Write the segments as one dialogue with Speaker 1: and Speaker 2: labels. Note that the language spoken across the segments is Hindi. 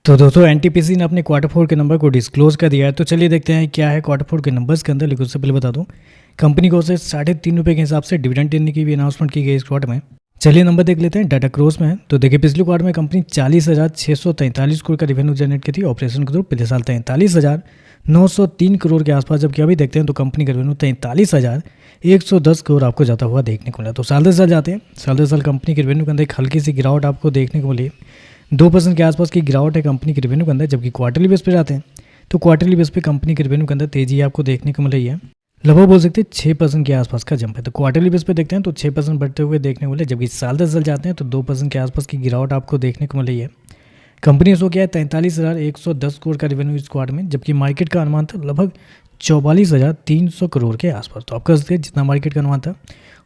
Speaker 1: तो दोस्तों एनटीपीसी ने अपने क्वार्टर फोर के नंबर को डिस्क्लोज कर दिया है। तो चलिए देखते हैं क्या है क्वार्टर फोर के नंबर्स के अंदर। लेकिन उससे पहले बता दूं, कंपनी को से ₹3.5 के हिसाब से डिविडेंड देने की भी अनाउंसमेंट की गई इस क्वार्टर में। चलिए नंबर देख लेते हैं। डाटा क्रॉस में है तो देखिए पिछले क्वार्टर में कंपनी 40,643 करोड़ का रेवेन्यू जनरेट की थी ऑपरेशन के थ्रू। पिछले साल 43,903 करोड़ के आसपास जबकि अभी देखते हैं तो कंपनी का रेवेन्यू 43,110 करोड़ आपको जाता हुआ देखने को मिला। तो साल दर साल जाते हैं, साल दर साल कंपनी के रेवेन्यू के अंदर एक हल्की सी गिरावट आपको देखने को मिली। 2% के आसपास की गिरावट है कंपनी के रेवेन्यू के अंदर। जबकि क्वार्टरली बेस पे जाते हैं तो क्वार्टरली बेस पे कंपनी के रेवेन्यू के अंदर तेजी आपको देखने को मिल रही है। लगभग बोल सकते हैं 6% के आसपास का जंप है। तो क्वार्टरली बेस पे देखते हैं तो 6% बढ़ते हुए देखने को मिले। जबकि साल दर साल जाते हैं तो 2% के आसपास की गिरावट आपको देखने को मिल रही है। कंपनी ने शो किया है 43,110 करोड़ का रेवेन्यू इस क्वार्टर में, जबकि मार्केट का अनुमान था लगभग 44,300 करोड़ के आसपास। तो आप कह सकते हैं जितना मार्केट का अनुमान था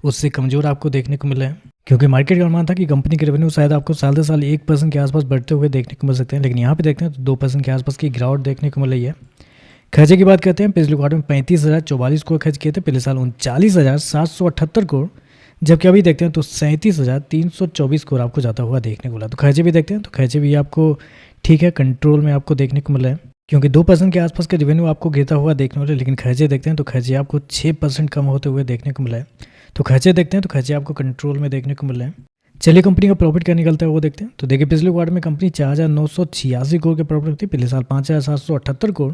Speaker 1: उससे कमजोर आपको देखने को मिला है, क्योंकि मार्केट का अनुमान था कि कंपनी के रेवेन्यू शायद आपको साल दर साल 1% के आसपास बढ़ते हुए देखने को मिल सकते हैं। लेकिन यहाँ पे देखते हैं तो 2% के आसपास की गिरावट देखने को मिल रही है। खर्चे की बात करते हैं, पिछले क्वार्टर में 35,044 करोड़ खर्च किए थे, पिछले साल 39,778 करोड़, जबकि अभी देखते हैं तो 37,324 करोड़ आपको जाता हुआ देखने को मिला। तो खर्चे भी देखते हैं तो खर्चे भी आपको ठीक है, कंट्रोल में आपको देखने को मिला है, क्योंकि 2% के आसपास का रेवेन्यू आपको गिरता हुआ देखने को मिला। लेकिन खर्चे देखते हैं तो खर्चे आपको 6% कम होते हुए देखने को मिला है। तो खर्चे देखते हैं तो खर्चे आपको कंट्रोल में देखने को मिल रहे हैं। चलिए कंपनी का प्रॉफिट क्या निकलता है वो देखते हैं। तो देखिए पिछले क्वार्टर में कंपनी 4,986 करोड़ के प्रॉफिट थी, पिछले साल 5,778 करोड़,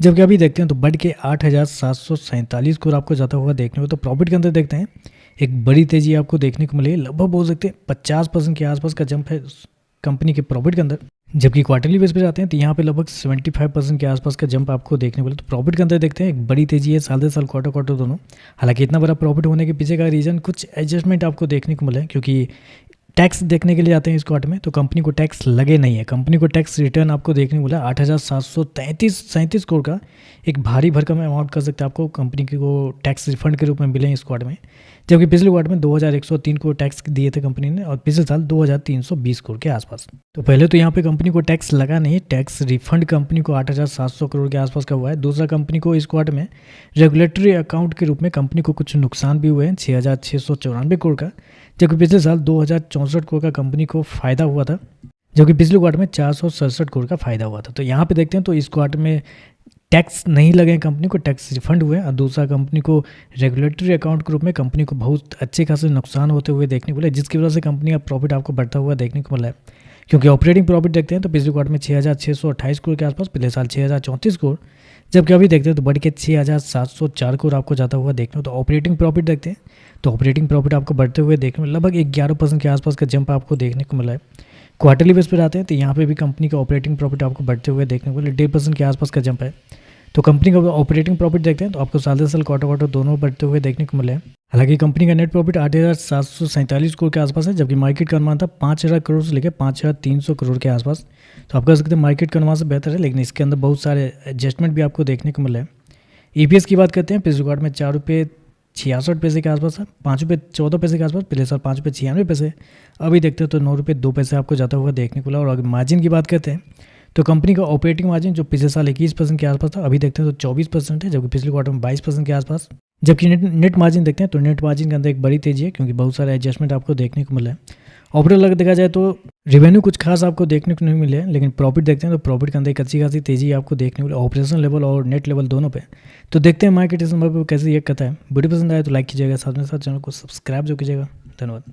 Speaker 1: जबकि अभी देखते हैं तो बढ़ के 8,747 करोड़ आपको जाता हुआ देखने को। तो प्रॉफिट के अंदर देखते हैं एक बड़ी तेजी आपको देखने को मिली है। लगभग बोल सकते हैं 50% के आसपास का जंप है कंपनी के प्रॉफिट के अंदर। जबकि क्वार्टरली बेस पे जाते हैं तो यहाँ पे लगभग 75% के आसपास का जंप आपको देखने को मिला। तो प्रॉफिट के अंदर देखते हैं एक बड़ी तेजी है साल दर साल, क्वार्टर क्वार्टर दोनों। हालांकि इतना बड़ा प्रॉफिट होने के पीछे का रीज़न कुछ एडजस्टमेंट आपको देखने को मिला है, क्योंकि टैक्स देखने के लिए जाते हैं इस क्वार्टर में तो कंपनी को टैक्स लगे नहीं है। कंपनी को टैक्स रिटर्न आपको देखने को मिला 8,737 करोड़ का एक भारी भरकम अमाउंट कर सकते हैं आपको कंपनी को टैक्स रिफंड के रूप में मिले इस क्वार्टर में। जबकि पिछले क्वार्टर में 2,103 करोड़ टैक्स दिए थे कंपनी ने और पिछले साल 2,320 करोड़ के आसपास। तो पहले तो यहाँ पे कंपनी को टैक्स लगा नहीं, टैक्स रिफंड कंपनी को 8,700 करोड़ के आसपास का हुआ है। दूसरा, कंपनी को इस क्वार्टर में रेगुलेटरी अकाउंट के रूप में कंपनी को कुछ नुकसान भी हुए हैं 6,694 करोड़ का, जबकि पिछले साल 2,064 करोड़ का कंपनी को फायदा हुआ था, जबकि पिछले क्वार्टर में 467 करोड़ का फायदा हुआ था। तो यहाँ पे देखते हैं तो इस क्वार्टर में टैक्स नहीं लगे, कंपनी को टैक्स रिफंड हुए। और दूसरा, कंपनी को रेगुलेटरी अकाउंट के रूप में कंपनी को बहुत अच्छे खासे नुकसान होते हुए देखने को मिला, जिसकी वजह से कंपनी का प्रॉफिट आपको बढ़ता हुआ देखने को मिला है। क्योंकि ऑपरेटिंग प्रॉफिट देखते हैं तो पिछले क्वार्टर में 6,628 करोड़ के आसपास, पिछले साल 6,034 करोड़, जबकि अभी देखते हैं तो बढ़ के 6,704 करोड़ आपको जाता हुआ देखने को। तो ऑपरेटिंग प्रॉफिट देखते हैं तो ऑपरेटिंग प्रॉफिट आपको बढ़ते हुए देखने में लगभग 11% के आसपास का जंप आपको देखने को मिला है। क्वार्टरली बेस पर आते हैं तो यहाँ पे भी कंपनी का ऑपरेटिंग प्रॉफिट आपको बढ़ते हुए देखने को मिला, 1.5% के आसपास का जंप है। तो कंपनी का ऑपरेटिंग प्रॉफिट देखते हैं तो आपको साल दर साल, क्वार्टर क्वार्टर दोनों बढ़ते हुए देखने को मिले हैं। हालांकि कंपनी का नेट प्रॉफिट 8,747 करोड़ के आसपास है, जबकि मार्केट का अनुमान था 5,000 करोड़ से लेकर 5,300 करोड़ के आसपास। तो आप कह सकते हैं मार्केट का अनुमान से बेहतर है, लेकिन इसके अंदर बहुत सारे एडजस्टमेंट भी आपको देखने को मिले हैं। ईपीएस की बात करते हैं, पिछले क्वार्टर में ₹4.66 के आसपास है, ₹5.14 के आसपास, पिछले साल ₹5.96। अभी देखते हैं तो ₹9.02 आपको जाता हुआ देखने को मिला। और अगर मार्जिन की बात करते हैं तो कंपनी का ऑपरेटिंग मार्जिन जो पिछले साल 21% के आसपास था, अभी देखते हैं तो 24% है, जबकि पिछले क्वार्टर में 22% के आसपास। जबकि नेट मार्जिन देखते हैं तो नेट मार्जिन के अंदर एक बड़ी तेजी है, क्योंकि बहुत सारे एडजस्टमेंट आपको देखने को मिला है। ओवरऑल अगर देखा जाए तो रेवेन्यू कुछ खास आपको देखने को नहीं मिले हैं, लेकिन प्रॉफिट देखते हैं तो प्रॉफिट के अंदर एक अच्छी खासी तेजी आपको देखने को मिले, ऑपरेशन लेवल और नेट लेवल दोनों पे। तो देखते हैं मार्केट इस नंबर पर कैसे रिएक्ट करता है। वीडियो पसंद आए तो लाइक कीजिएगा, साथ में साथ चैनल को सब्सक्राइब जो कीजिएगा। धन्यवाद।